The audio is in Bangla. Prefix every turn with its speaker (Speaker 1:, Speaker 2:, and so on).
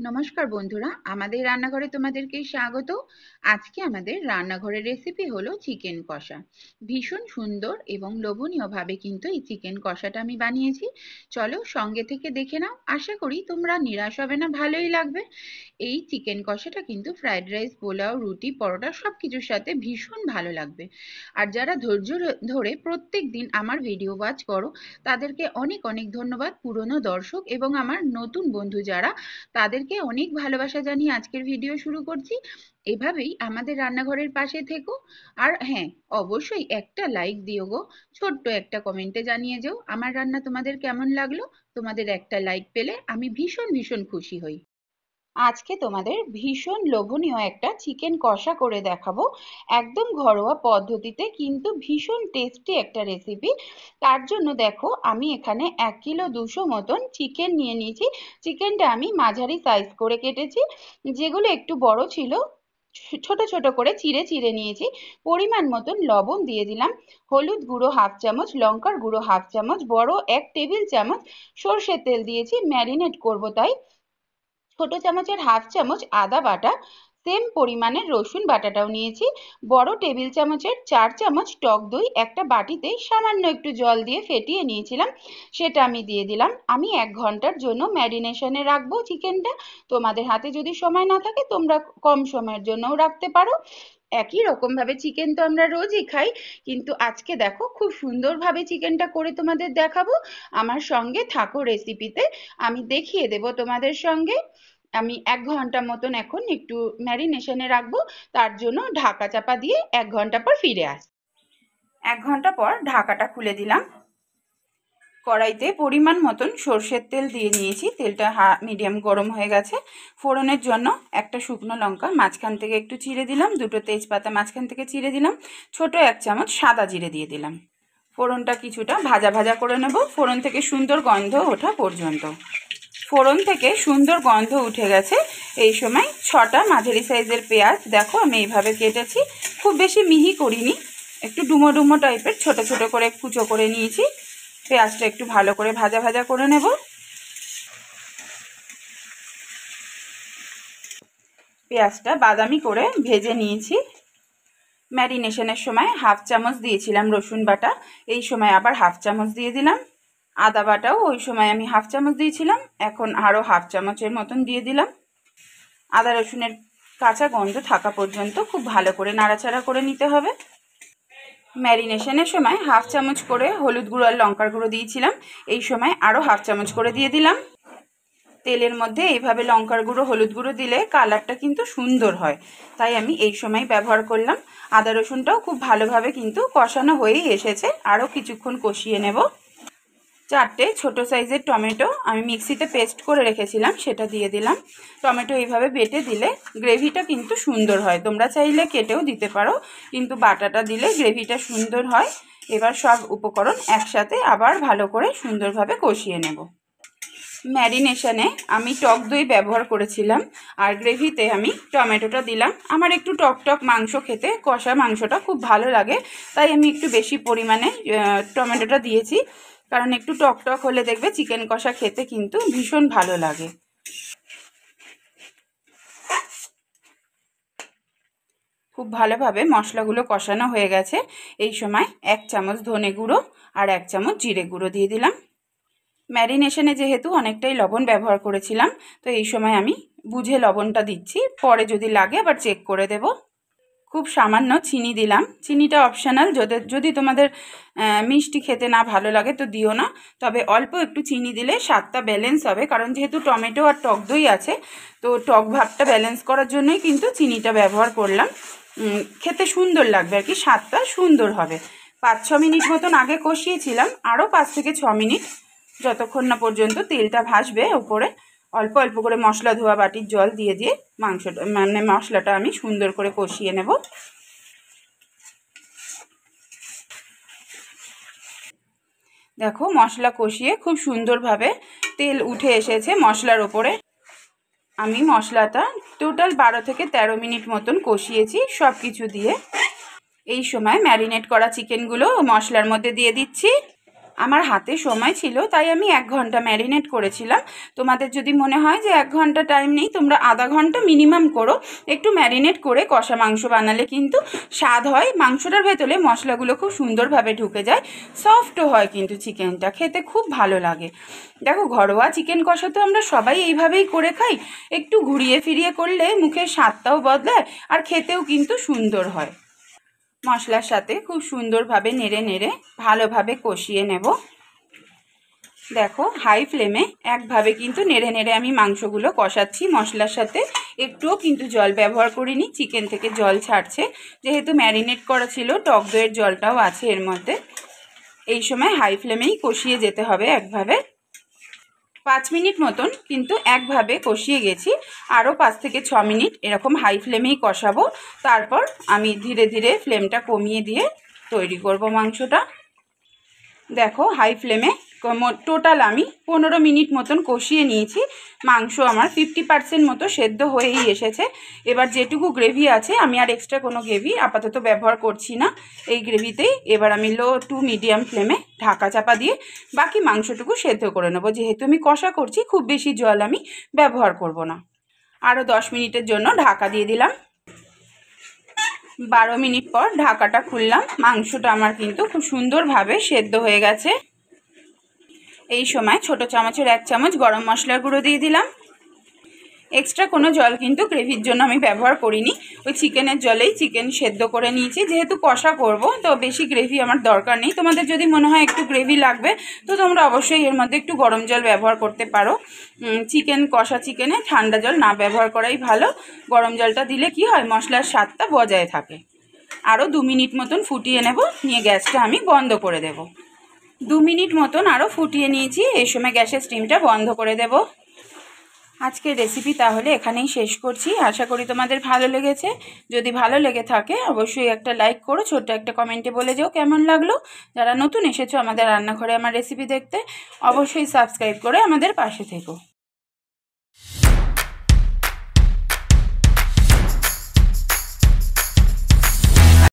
Speaker 1: নমস্কার বন্ধুরা, আমাদের রান্নাঘরে তোমাদেরকে স্বাগত। আজকে আমাদের রান্নাঘরের রেসিপি হলো চিকেন কষা। ভীষণ সুন্দর এবং লোভনীয় ভাবে কিন্তু এই চিকেন কষাটা আমি বানিয়েছি। চলো সঙ্গে থেকে দেখে নাও, আশা করি তোমরা নিরাশ হবে না, ভালোই লাগবে। এই চিকেন কষাটা কিন্তু ফ্রাইড রাইস, পোলাও, রুটি, পরোটা সবকিছুর সাথে ভীষণ ভালো লাগবে। আর যারা ধৈর্য ধরে প্রত্যেক দিন আমার ভিডিও ওয়াচ করো, তাদেরকে অনেক অনেক ধন্যবাদ। পুরনো দর্শক এবং আমার নতুন বন্ধু যারা, তাদেরকে অনেক ভালোবাসা জানিয়ে আজকের ভিডিও শুরু করছি। এভাবেই আমাদের রান্নাঘরের পাশে থেকো। আর হ্যাঁ, অবশ্যই একটা লাইক দিও গো, ছোট্ট একটা কমেন্টে জানিয়ে যেও আমার রান্না তোমাদের কেমন লাগলো। তোমাদের একটা লাইক পেলে আমি ভীষণ ভীষণ খুশি হই। আজকে তোমাদের ভীষণ লোভনীয় একটা চিকেন কষা করে দেখাবো, একদম ঘরোয়া পদ্ধতিতে, কিন্তু ভীষণ টেস্টি একটা রেসিপি। তার জন্য দেখো, আমি এখানে 1 কিলো 200 মতন চিকেন নিয়ে নিয়েছি। চিকেনটা আমি মাঝারি সাইজ করে কেটেছি, যেগুলো একটু বড় ছিল ছোট ছোট করে চিড়ে চিড়ে নিয়েছি। পরিমাণ মতন লবণ দিয়ে দিলাম, হলুদ গুঁড়ো হাফ চামচ, লঙ্কার গুঁড়ো হাফ চামচ, বড় 1 টেবিল চামচ সর্ষের তেল দিয়েছি, ম্যারিনেট করব তাই। ছোট চামচের হাফ চামচ আদা বাটা, সেম পরিমাণের রসুন বাটাটাও নিয়েছি। বড় টেবিল চামচের 4 চামচ টক দই একটা বাটিতে সামান্য একটু জল দিয়ে ফেটিয়ে নিয়েছিলাম, সেটা আমি দিয়ে দিলাম। আমি 1 ঘন্টার জন্য ম্যারিনেশনে রাখবো চিকেনটা। তোমাদের হাতে যদি সময় না থাকে, তোমরা কম সময়ের জন্যও রাখতে পারো। একই রকম ভাবে চিকেন তো আমরা রোজই খাই, কিন্তু আজকে দেখো খুব সুন্দরভাবে চিকেনটা করে তোমাদের দেখাবো। আমার সঙ্গে থাকো রেসিপিতে, আমি দেখিয়ে দেব তোমাদের সঙ্গে। আমি 1 ঘন্টা মতন এখন একটু ম্যারিনেশনে রাখবো, তার জন্য ঢাকা চাপা দিয়ে 1 ঘন্টা পর ফিরে আস। 1 ঘন্টা পর ঢাকাটা খুলে দিলাম। কড়াইতে পরিমাণ মতন সর্ষের তেল দিয়ে নিয়েছি, তেলটা মিডিয়াম গরম হয়ে গেছে। ফোড়নের জন্য একটা শুকনো লঙ্কা মাঝখান থেকে একটু চিড়ে দিলাম, দুটো তেজপাতা মাঝখান থেকে চিড়ে দিলাম, ছোট 1 চামচ সাদা জিরে দিয়ে দিলাম। ফোড়নটা কিছুটা ভাজা ভাজা করে নেব, ফোড়ন থেকে সুন্দর গন্ধ ওঠা পর্যন্ত। ফোড়ন থেকে সুন্দর গন্ধ উঠে গেছে। এই সময় 6টা মাঝারি সাইজের পেঁয়াজ দেখো আমি এইভাবে কেটেছি, খুব বেশি মিহি করিনি, একটু ডুমো ডুমো টাইপের ছোট ছোট করে কুচো করে নিয়েছি। পেঁয়াজটা একটু ভালো করে ভাজা ভাজা করে নেব। পেঁয়াজটা বাদামি করে ভেজে নিয়েছি। ম্যারিনেশনের সময় হাফ চামচ দিয়েছিলাম রসুন বাটা, এই সময় আবার হাফ চামচ দিয়ে দিলাম। আদা বাটাও ওই সময় আমি হাফ চামচ দিয়েছিলাম, এখন আরও হাফ চামচের মতন দিয়ে দিলাম। আদা রসুনের কাঁচা গন্ধ থাকা পর্যন্ত খুব ভালো করে নাড়াচাড়া করে নিতে হবে। ম্যারিনেশনের সময় হাফ চামচ করে হলুদ গুঁড়ো আর লঙ্কার গুঁড়ো দিয়েছিলাম, এই সময় আরও হাফ চামচ করে দিয়ে দিলাম। তেলের মধ্যে এইভাবে লঙ্কার গুঁড়ো হলুদ গুঁড়ো দিলে কালারটা কিন্তু সুন্দর হয়, তাই আমি এই সময় ব্যবহার করলাম। আদা রসুনটাও খুব ভালোভাবে কিন্তু কষানো হয়েই এসেছে, আরও কিছুক্ষণ কষিয়ে নেব। 4টে ছোট সাইজের টমেটো আমি মিক্সিতে পেস্ট করে রেখেছিলাম, সেটা দিয়ে দিলাম। টমেটো এইভাবে বেটে দিলে গ্রেভিটা কিন্তু সুন্দর হয়, তোমরা চাইলে কেটেও দিতে পারো, কিন্তু বাটাটা দিলে গ্রেভিটা সুন্দর হয়। এবার সব উপকরণ একসাথে আবার ভালো করে সুন্দরভাবে কষিয়ে নেব। ম্যারিনেশনে আমি টক দই ব্যবহার করেছিলাম, আর গ্রেভিতে আমি টমেটোটা দিলাম। আমার একটু টক টক মাংস খেতে, কষা মাংসটা খুব ভালো লাগে, তাই আমি একটু বেশি পরিমাণে টমেটোটা দিয়েছি, কারণ একটু টক টক হলে দেখবে চিকেন কষা খেতে কিন্তু ভীষণ ভালো লাগে। খুব ভালোভাবে মশলাগুলো কষানো হয়ে গেছে। এই সময় 1 চামচ ধনে গুঁড়ো আর 1 চামচ জিরে গুঁড়ো দিয়ে দিলাম। ম্যারিনেশনে যেহেতু অনেকটাই লবণ ব্যবহার করেছিলাম, তো এই সময় আমি বুঝে লবণটা দিচ্ছি, পরে যদি লাগে আবার চেক করে দেব। খুব সামান্য চিনি দিলাম, চিনিটা অপশনাল, যদি তোমাদের মিষ্টি খেতে না ভালো লাগে তো দিও না, তবে অল্প একটু চিনি দিলে স্বাদটা ব্যালেন্স হবে, কারণ যেহেতু টমেটো আর টক দই আছে, তো টক ভাবটা ব্যালেন্স করার জন্যই কিন্তু চিনিটা ব্যবহার করলাম। খেতে সুন্দর লাগবে আর কি, স্বাদটা সুন্দর হবে। 5-6 মিনিট মতন আগে কষিয়েছিলাম, আরও 5 থেকে 6 মিনিট, যতক্ষণ না পর্যন্ত তেলটা ভাসবে উপরে। অল্প অল্প করে মশলা ধোয়া বাটির জল দিয়ে দিয়ে মাংসটা মশলাটা আমি সুন্দর করে কষিয়ে নেব। দেখো মশলা কষিয়ে খুব সুন্দরভাবে তেল উঠে এসেছে মশলার ওপরে। আমি মশলাটা টোটাল 12 থেকে 13 মিনিট মতন কষিয়েছি সব কিছু দিয়ে। এই সময় ম্যারিনেট করা চিকেনগুলো মশলার মধ্যে দিয়ে দিচ্ছি। আমার হাতে সময় ছিল তাই আমি 1 ঘন্টা ম্যারিনেট করেছিলাম। তোমাদের যদি মনে হয় যে 1 ঘন্টা টাইম নেই, তোমরা আধা ঘন্টা মিনিমাম করো। একটু ম্যারিনেট করে কষা মাংস বানালে কিন্তু স্বাদ হয়, মাংসটার ভেতরে মশলাগুলো খুব সুন্দরভাবে ঢুকে যায়, সফটও হয়, কিন্তু চিকেনটা খেতে খুব ভালো লাগে। দেখো, ঘরোয়া চিকেন কষা তো আমরা সবাই এইভাবেই করে খাই, একটু ঘুরিয়ে ফিরিয়ে করলে মুখের স্বাদটাও বদলায় আর খেতেও কিন্তু সুন্দর হয়। মশলার সাথে খুব সুন্দরভাবে নেড়ে নেড়ে ভালোভাবে কষিয়ে নেব। দেখো, হাই ফ্লেমে একভাবে কিন্তু নেড়ে নেড়ে আমি মাংসগুলো কষাচ্ছি মশলার সাথে। একটুও কিন্তু জল ব্যবহার করিনি, চিকেন থেকে জল ছাড়ছে, যেহেতু ম্যারিনেট করা ছিল, টক দইয়ের জলটাও আছে এর মধ্যে। এই সময় হাই ফ্লেমেই কষিয়ে যেতে হবে একভাবে। 5 মিনিট মতন কিন্তু একভাবে কষিয়ে গেছি, আরও 5 থেকে 6 মিনিট এরকম হাই ফ্লেমেই কষাবো। তারপর আমি ধীরে ধীরে ফ্লেমটা কমিয়ে দিয়ে তৈরি করব মাংসটা। দেখো, হাই ফ্লেমে টোটাল আমি 15 মিনিট মতন কষিয়ে নিয়েছি। মাংস আমার 50% মতো সেদ্ধ হয়েই এসেছে। এবার যেটুকু গ্রেভি আছে, আমি আর এক্সট্রা কোনো গ্রেভি আপাতত ব্যবহার করছি না এই গ্রেভিতেই। এবার আমি লো টু মিডিয়াম ফ্লেমে ঢাকা চাপা দিয়ে বাকি মাংসটুকু সেদ্ধ করে নেবো। যেহেতু আমি কষা করছি, খুব বেশি জল আমি ব্যবহার করব না। আরও 10 মিনিটের জন্য ঢাকা দিয়ে দিলাম। 12 মিনিট পর ঢাকাটা খুললাম। মাংসটা আমার কিন্তু খুব সুন্দরভাবে সেদ্ধ হয়ে গেছে। এই সময় ছোট চামচের 1 চামচ গরম মশলার গুঁড়ো দিয়ে দিলাম। এক্সট্রা কোনো জল কিন্তু গ্রেভির জন্য আমি ব্যবহার করিনি, ওই চিকেনের জলেই চিকেন সেদ্ধ করে নিয়েছি। যেহেতু কষা করব, তো বেশি গ্রেভি আমার দরকার নেই। তোমাদের যদি মনে হয় একটু গ্রেভি লাগবে, তো তোমরা অবশ্যই এর মধ্যে একটু গরম জল ব্যবহার করতে পারো। কষা চিকেনে ঠান্ডা জল না ব্যবহার করাই ভালো। গরম জলটা দিলে কি হয়, মশলার স্বাদটা বজায় থাকে। আরও 2 মিনিট মতন ফুটিয়ে নেব, নিয়ে গ্যাসটা আমি বন্ধ করে দেব। 2 মিনিট মতন আরও ফুটিয়ে নিয়েছি। এই সময় গ্যাসের স্টিমটা বন্ধ করে দেব। আজকের রেসিপি তাহলে এখানেই শেষ করছি। আশা করি তোমাদের ভালো লেগেছে। যদি ভালো লেগে থাকে অবশ্যই একটা লাইক করো, ছোট্ট একটা কমেন্টে বলে যাও কেমন লাগলো। যারা নতুন এসেছো আমাদের রান্নাঘরে আমার রেসিপি দেখতে, অবশ্যই সাবস্ক্রাইব করে আমাদের পাশে থেকো।